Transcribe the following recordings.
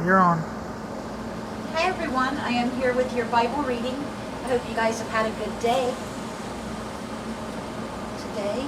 You're on. Hi everyone, I am here with your Bible reading. I hope you guys have had a good day today.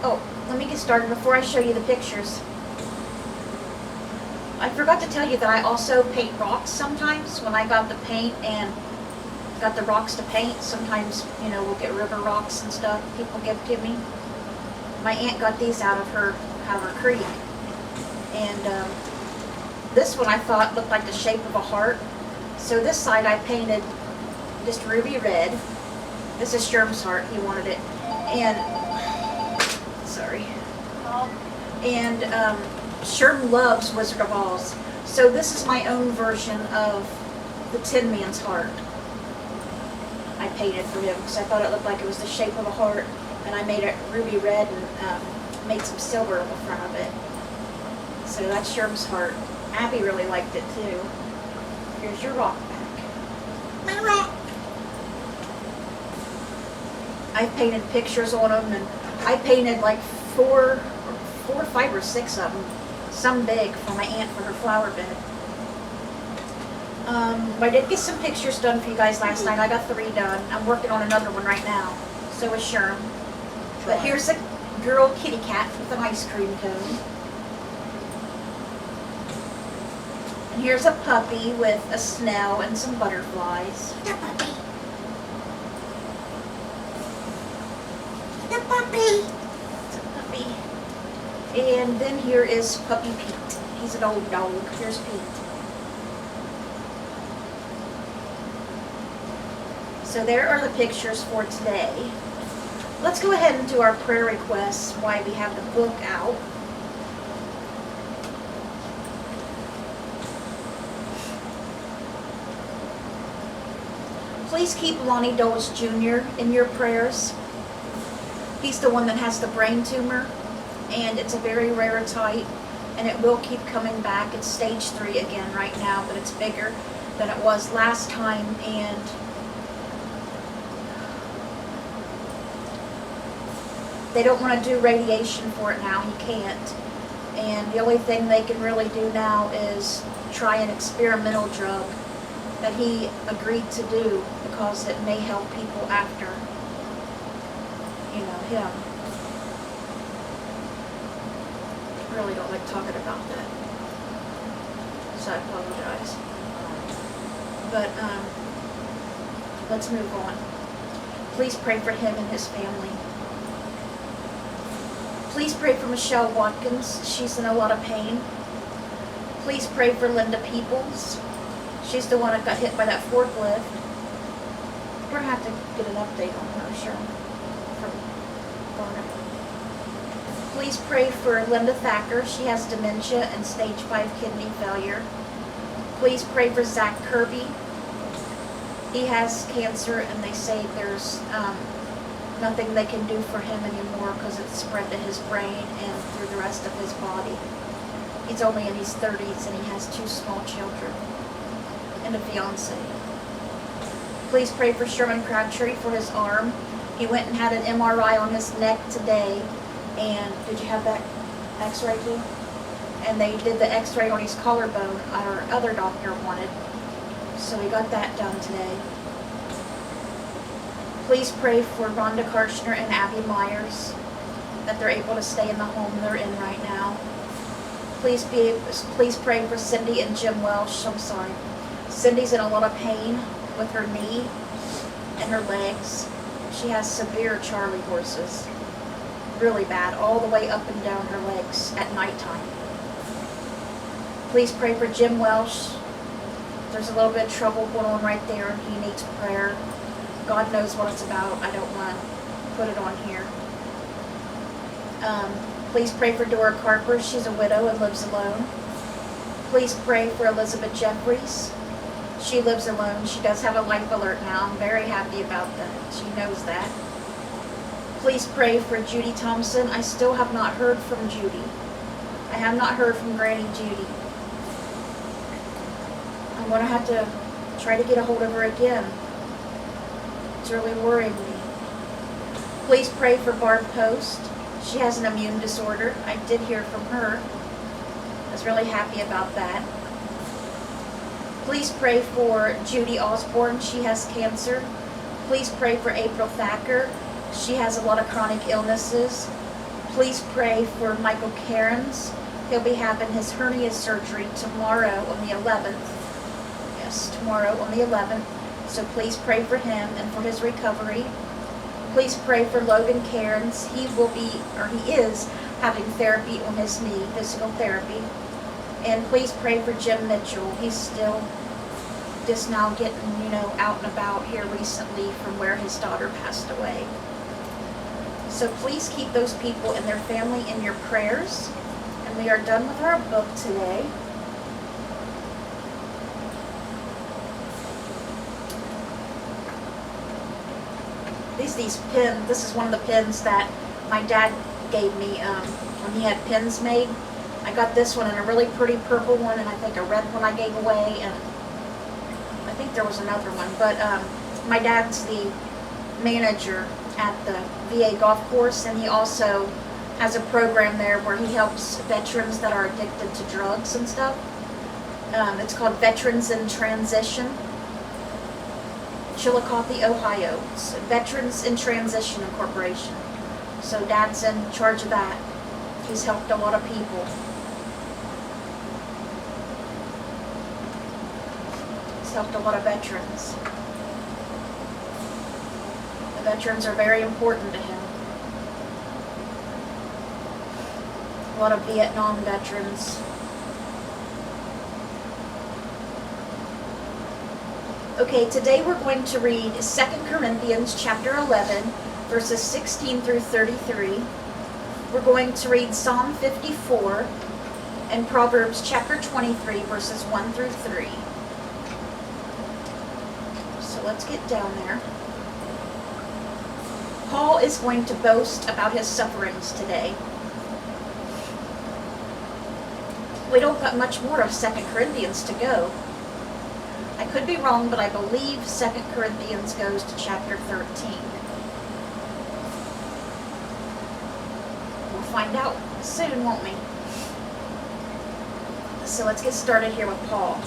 Oh, let me get started before I show you the pictures. I forgot to tell you that I also paint rocks sometimes. When I got the paint and got the rocks to paint, sometimes, we'll get river rocks and stuff people give to me. My aunt got these out of her creek. And this one I thought looked like the shape of a heart. So this side I painted just ruby red. This is Sherm's heart, he wanted it. And Sherm loves Wizard of Oz. So this is my own version of the Tin Man's heart. I painted for him because I thought it looked like it was the shape of a heart. And I made it ruby red and made some silver on the front of it. So that's Sherm's heart. Abby really liked it too. Here's your rock back. My rock! I painted pictures on them, and I painted like four, 5 or 6 of them. Some big for my aunt for her flower bed. I did get some pictures done for you guys last night. I got 3 done. I'm working on another one right now. So is Sherm. But here's a girl kitty cat with an ice cream cone. And here's a puppy with a snail and some butterflies. The puppy. The puppy. It's a puppy. And then here is Puppy Pete. He's an old dog. Here's Pete. So there are the pictures for today. Let's go ahead and do our prayer requests while we have the book out. Please keep Lonnie Doles Jr. in your prayers. He's the one that has the brain tumor, and it's a very rare type, and it will keep coming back. It's stage 3 again right now, but it's bigger than it was last time, and they don't want to do radiation for it now. He can't. And the only thing they can really do now is try an experimental drug that he agreed to do because it may help people after, him. I really don't like talking about that. So I apologize. But let's move on. Please pray for him and his family. Please pray for Michelle Watkins. She's in a lot of pain. Please pray for Linda Peoples. She's the one that got hit by that forklift. We're going to have to get an update on her, sure. Please pray for Linda Thacker. She has dementia and stage 5 kidney failure. Please pray for Zach Kirby. He has cancer, and they say there's nothing they can do for him anymore because it's spread to his brain and through the rest of his body. He's only in his 30s, and he has 2 small children and a fiance. Please pray for Sherman Crabtree for his arm. He went and had an MRI on his neck today, and did you have that x-ray too? And they did the x-ray on his collarbone our other doctor wanted. So we got that done today. Please pray for Rhonda Karshner and Abby Myers, that they're able to stay in the home they're in right now. Please pray for Cindy and Jim Welsh. I'm sorry. Cindy's in a lot of pain with her knee and her legs. She has severe Charlie horses. Really bad, all the way up and down her legs at nighttime. Please pray for Jim Welsh. There's a little bit of trouble going on right there, and he needs prayer. God knows what it's about. I don't want to put it on here. Please pray for Dora Carper. She's a widow and lives alone. Please pray for Elizabeth Jeffries. She lives alone. She does have a life alert now. I'm very happy about that. She knows that. Please pray for Judy Thompson. I still have not heard from Judy. I have not heard from Granny Judy. I'm going to have to try to get a hold of her again. It's really worrying me. Please pray for Barb Post. She has an immune disorder. I did hear from her. was really happy about that. Please pray for Judy Osborne. She has cancer. Please pray for April Thacker. She has a lot of chronic illnesses. Please pray for Michael Cairns. He'll be having his hernia surgery tomorrow on the 11th. Yes, tomorrow on the 11th. So please pray for him and for his recovery. Please pray for Logan Cairns. He is having therapy on his knee, physical therapy. And please pray for Jim Mitchell. He's still just now getting, out and about here recently from where his daughter passed away. So please keep those people and their family in your prayers. And we are done with our book today. These pins, this is one of the pins that my dad gave me when he had pins made. I got this one and a really pretty purple one, and I think a red one I gave away, and I think there was another one. But my dad's the manager at the VA golf course, and he also has a program there where he helps veterans that are addicted to drugs and stuff. It's called Veterans in Transition. Chillicothe, Ohio. It's Veterans in Transition Incorporation. So Dad's in charge of that. He's helped a lot of people. He's helped a lot of veterans. The veterans are very important to him. A lot of Vietnam veterans. Okay, today we're going to read 2 Corinthians chapter 11, verses 16 through 33. We're going to read Psalm 54 and Proverbs chapter 23, verses 1 through 3. So let's get down there. Paul is going to boast about his sufferings today. We don't got much more of 2 Corinthians to go. I could be wrong, but I believe 2 Corinthians goes to chapter 13. We'll find out soon, won't we? So let's get started here with Paul.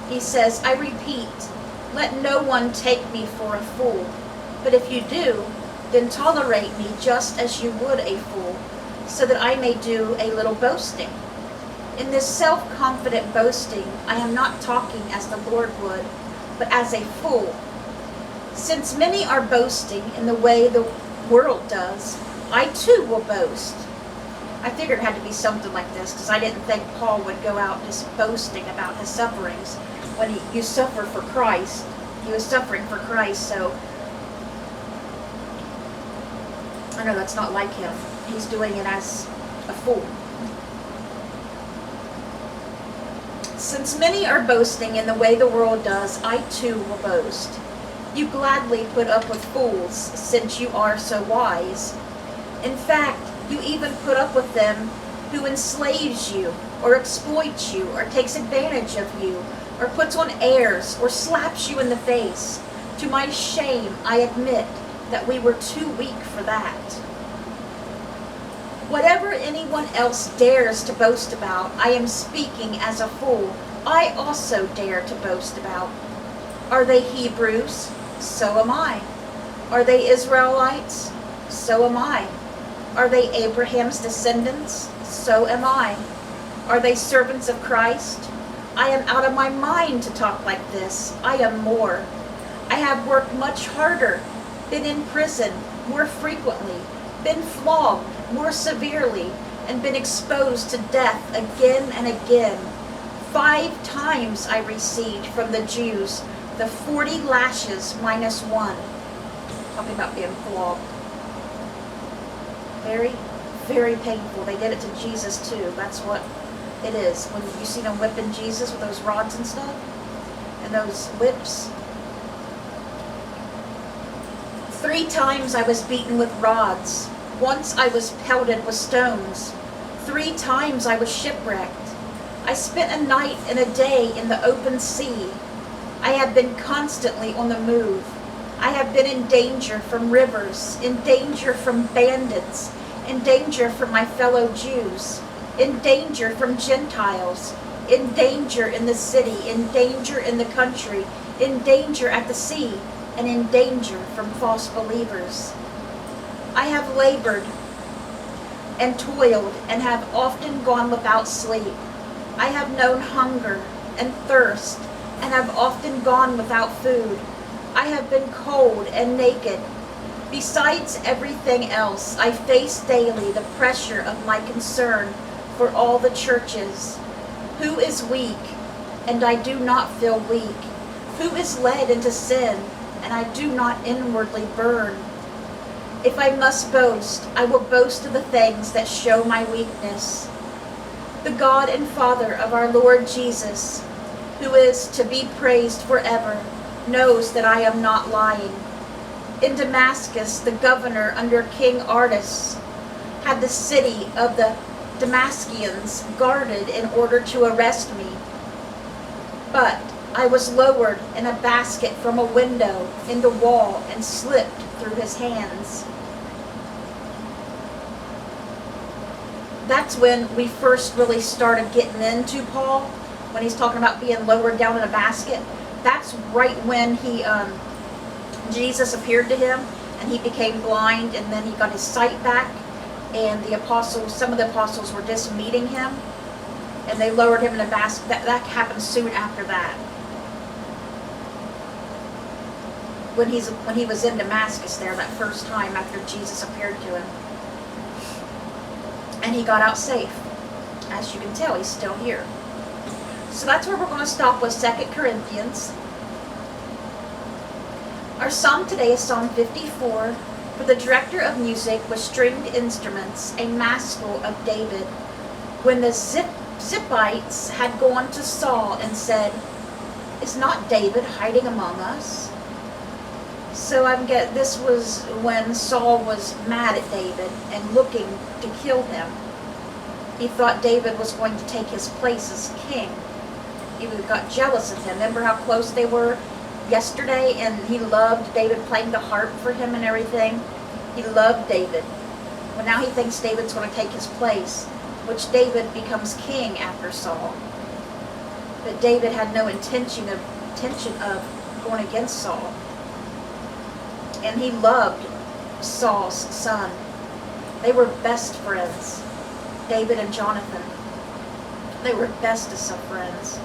He says, I repeat, let no one take me for a fool. But if you do, then tolerate me just as you would a fool, so that I may do a little boasting. In this self-confident boasting, I am not talking as the Lord would, but as a fool. Since many are boasting in the way the world does, I too will boast. I figured it had to be something like this, because I didn't think Paul would go out just boasting about his sufferings. When you suffer for Christ, he was suffering for Christ, so I know that's not like him. He's doing it as a fool. Since many are boasting in the way the world does, I too will boast. You gladly put up with fools, since you are so wise. In fact, you even put up with them who enslaves you, or exploits you, or takes advantage of you, or puts on airs, or slaps you in the face. To my shame, I admit that we were too weak for that. Whatever anyone else dares to boast about, I am speaking as a fool. I also dare to boast about. Are they Hebrews? So am I. Are they Israelites? So am I. Are they Abraham's descendants? So am I. Are they servants of Christ? I am out of my mind to talk like this. I am more. I have worked much harder, been in prison more frequently, been flogged more severely, and been exposed to death again and again. 5 times I received from the Jews the 40 lashes minus 1. Talking about being flogged. Very, very painful. They did it to Jesus too. That's what it is. When you see them whipping Jesus with those rods and stuff, and those whips. 3 times I was beaten with rods. Once I was pelted with stones. 3 times I was shipwrecked. I spent a night and a day in the open sea. I have been constantly on the move. I have been in danger from rivers, in danger from bandits, in danger from my fellow Jews. in danger from Gentiles, in danger in the city, in danger in the country, in danger at the sea, and in danger from false believers. I have labored and toiled and have often gone without sleep. I have known hunger and thirst and have often gone without food. I have been cold and naked. Besides everything else, I face daily the pressure of my concern for all the churches. Who is weak, and I do not feel weak? Who is led into sin, and I do not inwardly burn? If I must boast, I will boast of the things that show my weakness. The God and Father of our Lord Jesus, who is to be praised forever, knows that I am not lying. In Damascus, the governor under King Aretas had the city of the Damascus guarded in order to arrest me. But I was lowered in a basket from a window in the wall and slipped through his hands. That's when we first really started getting into Paul, when he's talking about being lowered down in a basket. That's right when Jesus appeared to him and he became blind, and then he got his sight back, and some of the apostles were just meeting him, and they lowered him in a basket. That happened soon after that. When he was in Damascus there, that first time after Jesus appeared to him. And he got out safe. As you can tell, he's still here. So that's where we're going to stop with 2 Corinthians. Our psalm today is Psalm 54. For the director of music with stringed instruments, a maskil of David. When the Ziphites had gone to Saul and said, "Is not David hiding among us?" So this was when Saul was mad at David and looking to kill him. He thought David was going to take his place as king. He got jealous of him. Remember how close they were yesterday? And he loved David playing the harp for him and everything. He loved David. Well, now he thinks David's going to take his place, which David becomes king after Saul. But David had no intention of going against Saul. And he loved Saul's son. They were best friends, David and Jonathan. They were bestest of friends.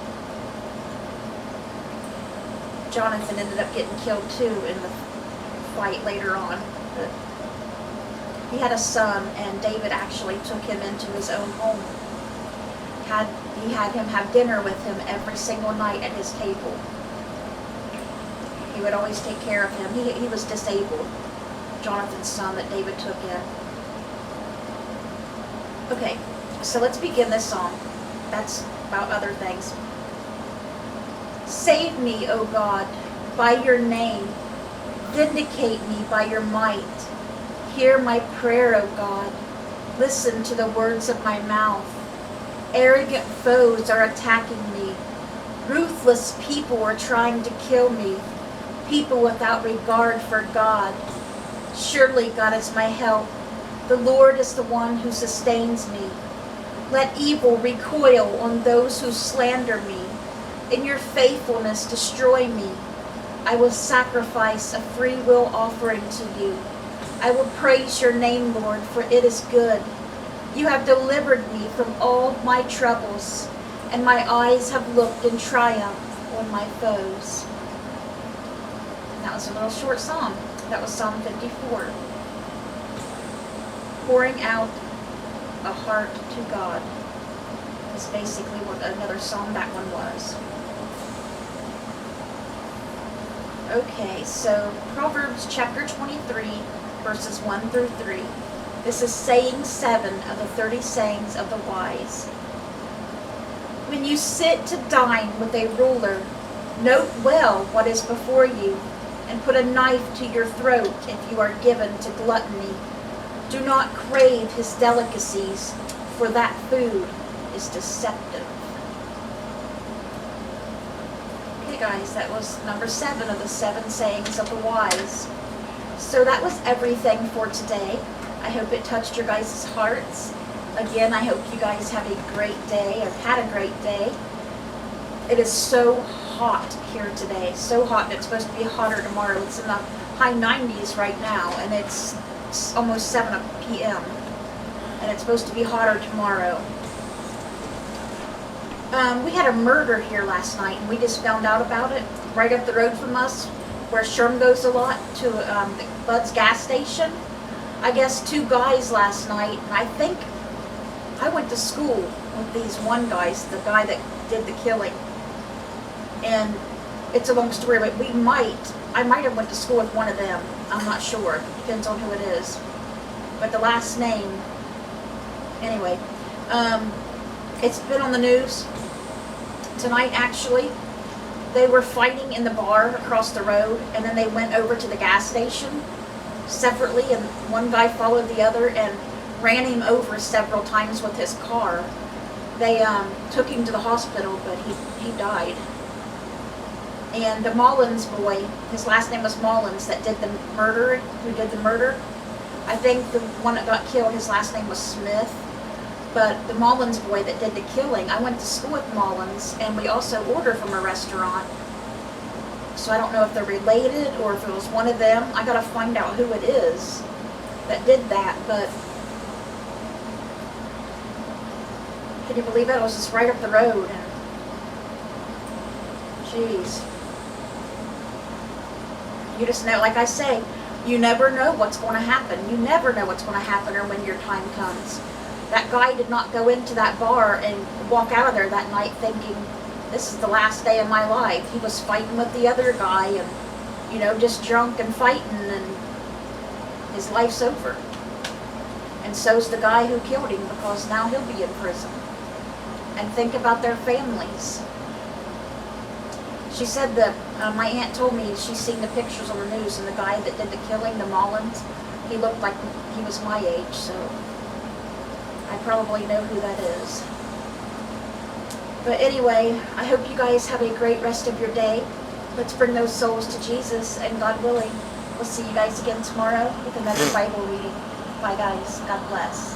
Jonathan ended up getting killed too in the fight later on. But he had a son, and David actually took him into his own home. He had him have dinner with him every single night at his table. He would always take care of him. He was disabled, Jonathan's son that David took in. Okay, so let's begin this song. That's about other things. Save me, O God, by your name. Vindicate me by your might. Hear my prayer, O God. Listen to the words of my mouth. Arrogant foes are attacking me. Ruthless people are trying to kill me. People without regard for God. Surely God is my help. The Lord is the one who sustains me. Let evil recoil on those who slander me. In your faithfulness, destroy me. I will sacrifice a free will offering to you. I will praise your name, Lord, for it is good. You have delivered me from all my troubles, and my eyes have looked in triumph on my foes. And that was a little short psalm. That was Psalm 54. Pouring out a heart to God is basically what another psalm that one was. Okay, so Proverbs chapter 23, verses 1 through 3. This is saying 7 of the 30 sayings of the wise. When you sit to dine with a ruler, note well what is before you, and put a knife to your throat if you are given to gluttony. Do not crave his delicacies, for that food is deceptive. Okay guys, that was number 7 of the 7 sayings of the wise. So that was everything for today. I hope it touched your guys' hearts. Again, I hope you guys have a great day, or had a great day. It is so hot here today, so hot, and it's supposed to be hotter tomorrow. It's in the high 90s right now, and it's almost 7 p.m. and it's supposed to be hotter tomorrow. We had a murder here last night, and we just found out about it right up the road from us, where Sherm goes a lot, to Bud's gas station. I guess 2 guys last night, and I think I went to school with these one guys, the guy that did the killing. And it's a long story, but I might have went to school with one of them. I'm not sure. Depends on who it is. But the last name, anyway, it's been on the news tonight, actually. They were fighting in the bar across the road, and then they went over to the gas station separately, and one guy followed the other and ran him over several times with his car. They took him to the hospital, but he died. And the Mullins boy, his last name was Mullins, that did the murder, who did the murder. I think the one that got killed, his last name was Smith. But the Mullins boy that did the killing, I went to school with Mullins, and we also ordered from a restaurant. So I don't know if they're related or if it was one of them. I gotta find out who it is that did that, but can you believe it? It was just right up the road, and jeez. You just know, like I say, you never know what's going to happen. You never know what's going to happen or when your time comes. That guy did not go into that bar and walk out of there that night thinking, this is the last day of my life. He was fighting with the other guy and, you know, just drunk and fighting, and his life's over. And so's the guy who killed him, because now he'll be in prison. And think about their families. She said that, my aunt told me she's seen the pictures on the news, and the guy that did the killing, the Mullins, he looked like he was my age, so I probably know who that is. But anyway, I hope you guys have a great rest of your day. Let's bring those souls to Jesus, and God willing, we'll see you guys again tomorrow with another Bible reading. Bye guys. God bless.